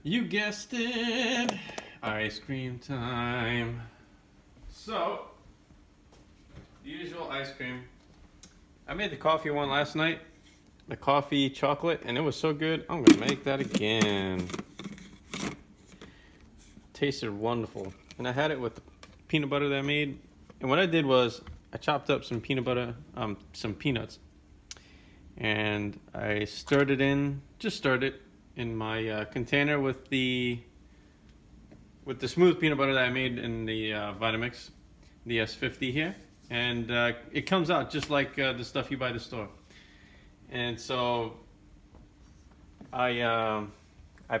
You guessed it, ice cream time. So, the usual ice cream. I made the coffee one last night, the coffee chocolate, and it was so good. I'm gonna make that again. Tasted wonderful, and I had it with the peanut butter that I made. And what I did was I chopped up some peanut butter, some peanuts, and I stirred it in. Just stirred it in my container with the smooth peanut butter that I made in the Vitamix, the S50 here, and it comes out just like the stuff you buy at the store. And so I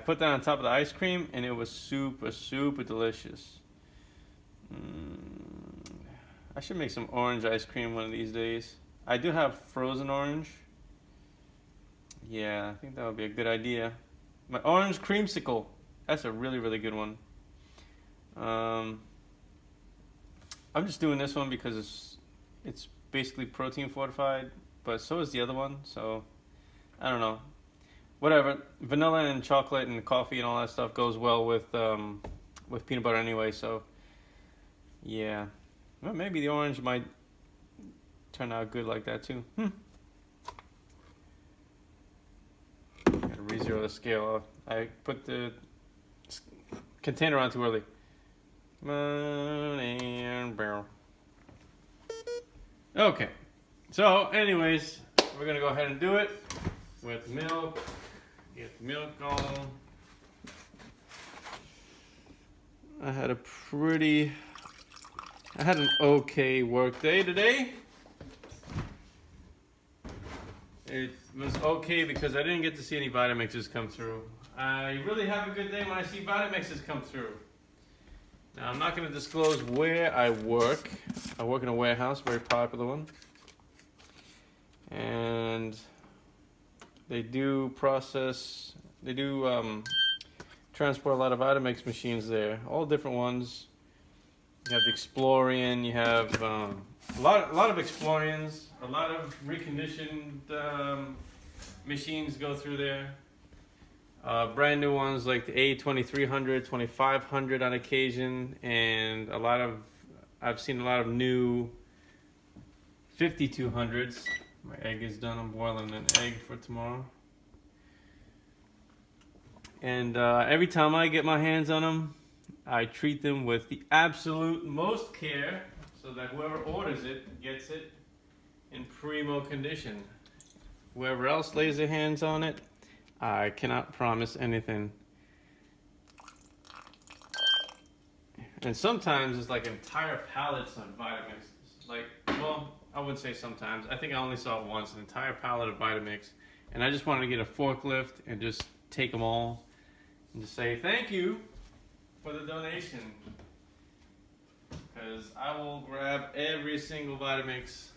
put that on top of the ice cream, and it was super, super delicious. I should make some orange ice cream one of these days. I do have frozen orange. Yeah, I think that would be a good idea. My orange creamsicle. That's a really, really good one. I'm just doing this one because it's basically protein fortified, but so is the other one. So I don't know. Whatever. Vanilla and chocolate and coffee and all that stuff goes well with peanut butter anyway. So yeah, well, maybe the orange might turn out good like that too. Gotta re-zero the scale. I put the container on too early. Okay, so anyways, we're gonna go ahead and do it with milk. Get the milk on. I had an okay work day today. It was okay because I didn't get to see any Vitamixes come through. I really have a good day when I see Vitamixes come through. Now, I'm not going to disclose where I work. I work in a warehouse, very popular one. And they do transport a lot of Vitamix machines there. All different ones. You have the Explorian, you have a lot of Explorians, a lot of reconditioned machines go through there. Brand new ones like the A2300, 2500 on occasion, and I've seen a lot of new 5200s. My egg is done. I'm boiling an egg for tomorrow. And every time I get my hands on them, I treat them with the absolute most care so that whoever orders it gets it in primo condition. Whoever else lays their hands on it, I cannot promise anything. And sometimes it's like entire pallets of Vitamix. Like, well, I wouldn't say sometimes. I think I only saw it once, an entire pallet of Vitamix. And I just wanted to get a forklift and just take them all and just say thank you for the donation. Because I will grab every single Vitamix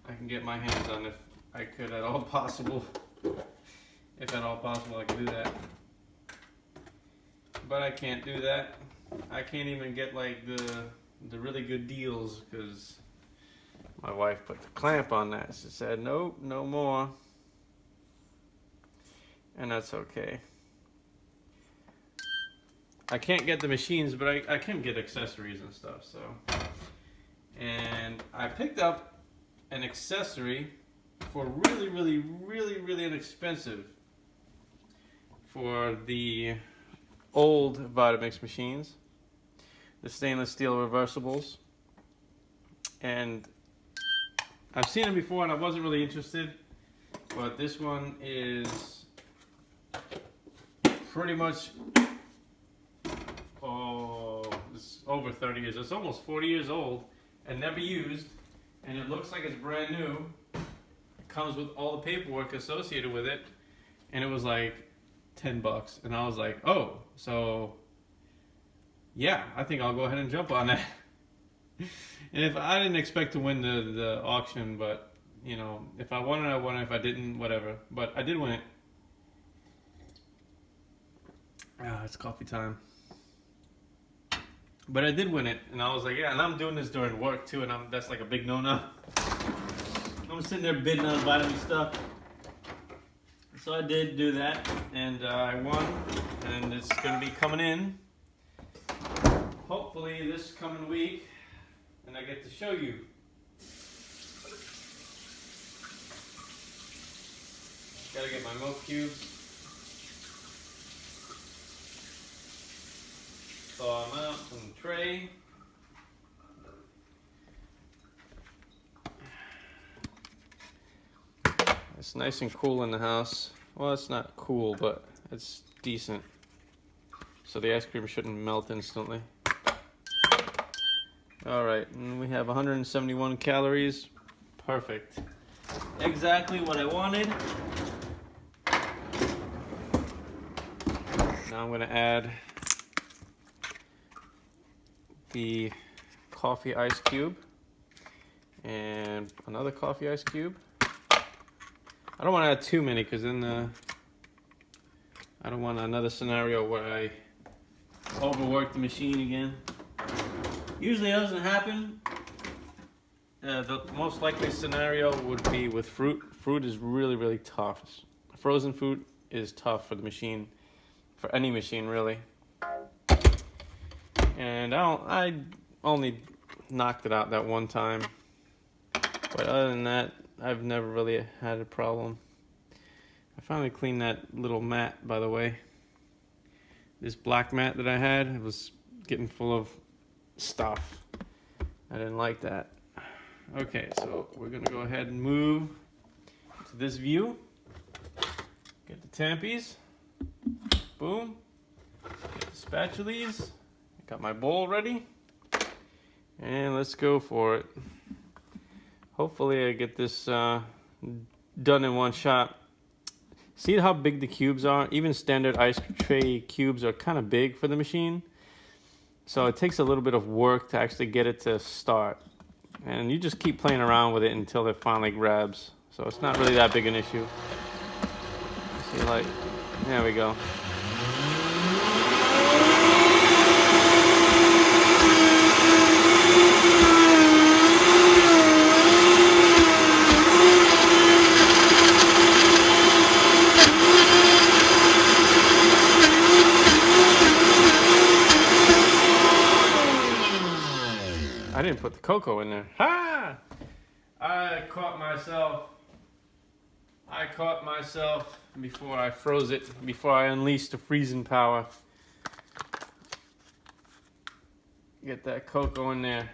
I can get my hands on if I could at all possible. If at all possible, I could do that. But I can't do that. I can't even get like the really good deals because my wife put the clamp on that. She said, nope, no more. And that's okay. I can't get the machines, but I can get accessories and stuff. So, and I picked up an accessory for really, really, really, really inexpensive for the old Vitamix machines, the stainless steel reversibles. And I've seen them before and I wasn't really interested, but this one is pretty much, it's over 30 years. It's almost 40 years old and never used, and it looks like it's brand new. It comes with all the paperwork associated with it, and it was like $10, and I was like, oh, so yeah, I think I'll go ahead and jump on that. And if I didn't expect to win the auction, but you know, if I won it, I won it. If I didn't, whatever. But I did win it. It's coffee time. But I did win it, and I was like, yeah, and I'm doing this during work too, and that's like a big no-no. I'm sitting there bidding on vitamin stuff. So I did do that, and I won, and it's going to be coming in, hopefully this coming week, and I get to show you. Gotta get my milk cubes. Thaw them out from the tray. It's nice and cool in the house. Well, it's not cool, but it's decent. So the ice cream shouldn't melt instantly. Alright, and we have 171 calories. Perfect. Exactly what I wanted. Now I'm going to add the coffee ice cube and another coffee ice cube. I don't want to add too many because then I don't want another scenario where I overwork the machine again. Usually it doesn't happen. The most likely scenario would be with fruit. Fruit is really, really tough. Frozen food is tough for the machine, for any machine really. And I only knocked it out that one time. But other than that, I've never really had a problem. I finally cleaned that little mat, by the way. This black mat that I had, it was getting full of stuff. I didn't like that. Okay, so we're gonna go ahead and move to this view. Get the tampies. Boom. Get the spatulas. Got my bowl ready. And let's go for it. Hopefully I get this done in one shot. See how big the cubes are? Even standard ice tray cubes are kind of big for the machine. So it takes a little bit of work to actually get it to start. And you just keep playing around with it until it finally grabs. So it's not really that big an issue. See, like, there we go. I didn't put the cocoa in there. Ha! I caught myself before I froze it, before I unleashed the freezing power. Get that cocoa in there.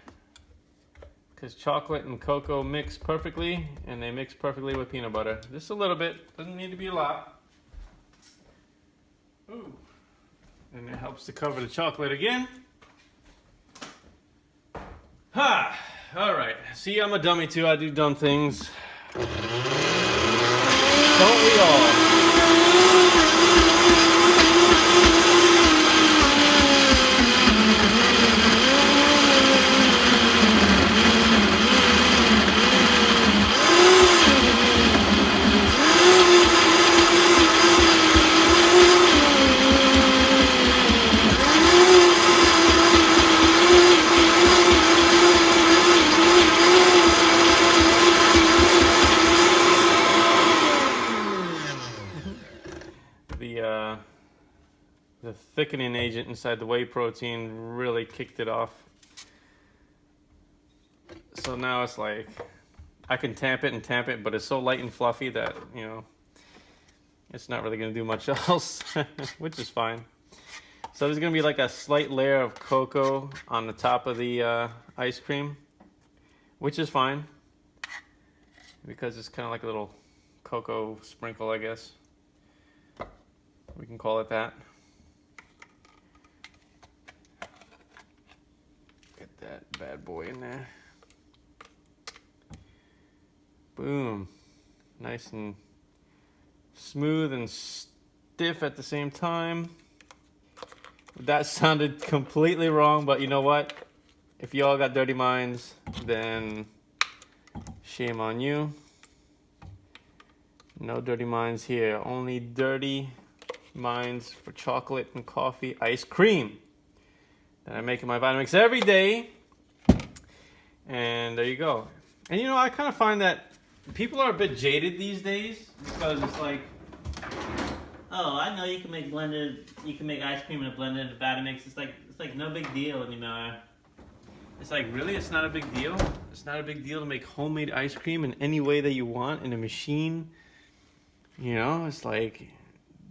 Because chocolate and cocoa mix perfectly, and they mix perfectly with peanut butter. Just a little bit, doesn't need to be a lot. Ooh. And it helps to cover the chocolate again. Ha! Alright. See, I'm a dummy too. I do dumb things. Don't we all? The thickening agent inside the whey protein really kicked it off. So now it's like, I can tamp it, but it's so light and fluffy that, you know, it's not really going to do much else, which is fine. So there's going to be like a slight layer of cocoa on the top of the ice cream, which is fine, because it's kind of like a little cocoa sprinkle, I guess. We can call it that. Get that bad boy in there. Boom. Nice and smooth and stiff at the same time. That sounded completely wrong, but you know what? If you all got dirty minds, then shame on you. No dirty minds here. Only dirty minds for chocolate and coffee ice cream that I make in my Vitamix every day. And there you go. And you know, I kind of find that people are a bit jaded these days, because it's like, oh, I know you can make ice cream in a blended Vitamix. It's like no big deal anymore. It's like, really? It's not a big deal? It's not a big deal to make homemade ice cream in any way that you want in a machine? You know, it's like,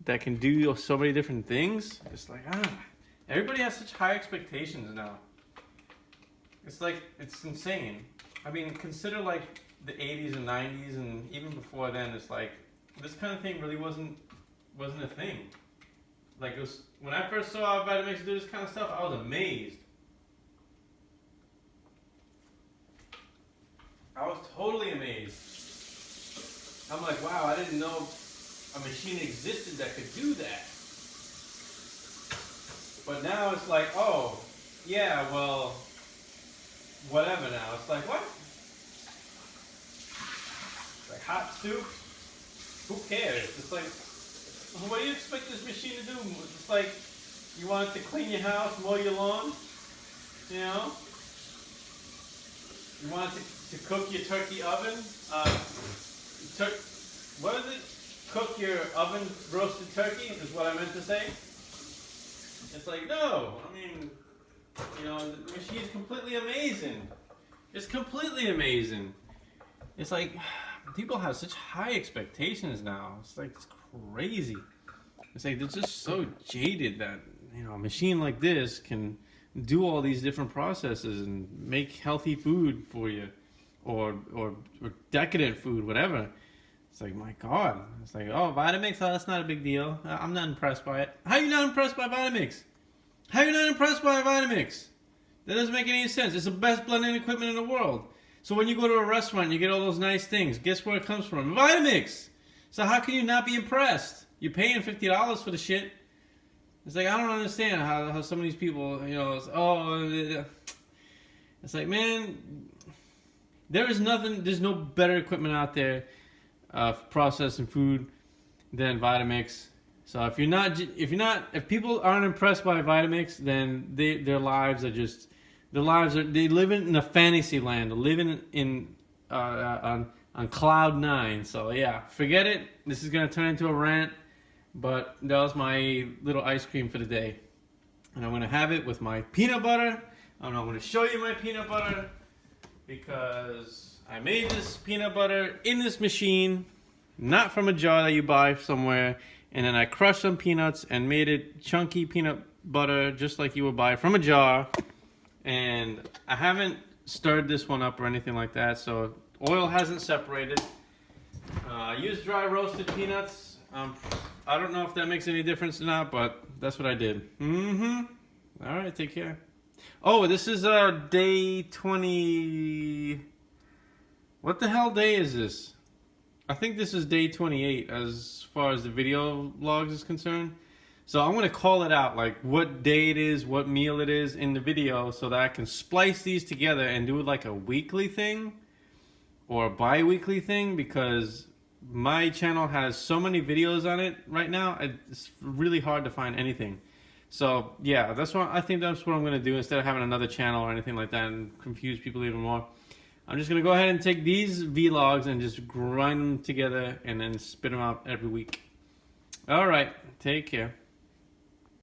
that can do so many different things. It's like, everybody has such high expectations now. It's like, it's insane. I mean, consider like the 80s and 90s and even before then, it's like, this kind of thing really wasn't a thing. Like, it was, when I first saw Vitamix do this kind of stuff, I was amazed. I was totally amazed. I'm like, wow, I didn't know a machine existed that could do that. But now it's like, oh, yeah, well, whatever now. It's like, what? Like hot soup? Who cares? It's like, what do you expect this machine to do? It's like, you want it to clean your house, mow your lawn, you know? You want it to cook your turkey oven? What is it? Cook your oven roasted turkey is what I meant to say. It's like, no. I mean, you know, the machine is completely amazing. It's completely amazing. It's like, people have such high expectations now. It's like, it's crazy. It's like, they're just so jaded that, you know, a machine like this can do all these different processes and make healthy food for you, or decadent food, whatever. It's like, my God. It's like, oh, Vitamix, oh, that's not a big deal. I'm not impressed by it. How are you not impressed by Vitamix? How are you not impressed by Vitamix? That doesn't make any sense. It's the best blending equipment in the world. So when you go to a restaurant and you get all those nice things, guess where it comes from? Vitamix! So how can you not be impressed? You're paying $50 for the shit. It's like, I don't understand how some of these people, you know, it's like, man, there's no better equipment out there for processing food than Vitamix. So if people aren't impressed by Vitamix, then their lives are they live in a fantasy land, living in on cloud 9. So yeah, forget it. This is gonna turn into a rant. But that was my little ice cream for the day. And I'm going to have it with my peanut butter. I'm going to show you my peanut butter because I made this peanut butter in this machine, not from a jar that you buy somewhere. And then I crushed some peanuts and made it chunky peanut butter just like you would buy from a jar. And I haven't stirred this one up or anything like that, so oil hasn't separated. I used dry roasted peanuts. I don't know if that makes any difference or not, but that's what I did. All right, take care. Oh, this is day 20. What the hell day is this? I think this is day 28 as far as the video logs is concerned. So I'm going to call it out, like what day it is, what meal it is in the video, so that I can splice these together and do it like a weekly thing or a bi-weekly thing, because my channel has so many videos on it right now, it's really hard to find anything. So yeah, I think that's what I'm going to do instead of having another channel or anything like that and confuse people even more. I'm just going to go ahead and take these vlogs and just grind them together and then spit them out every week. Alright, take care.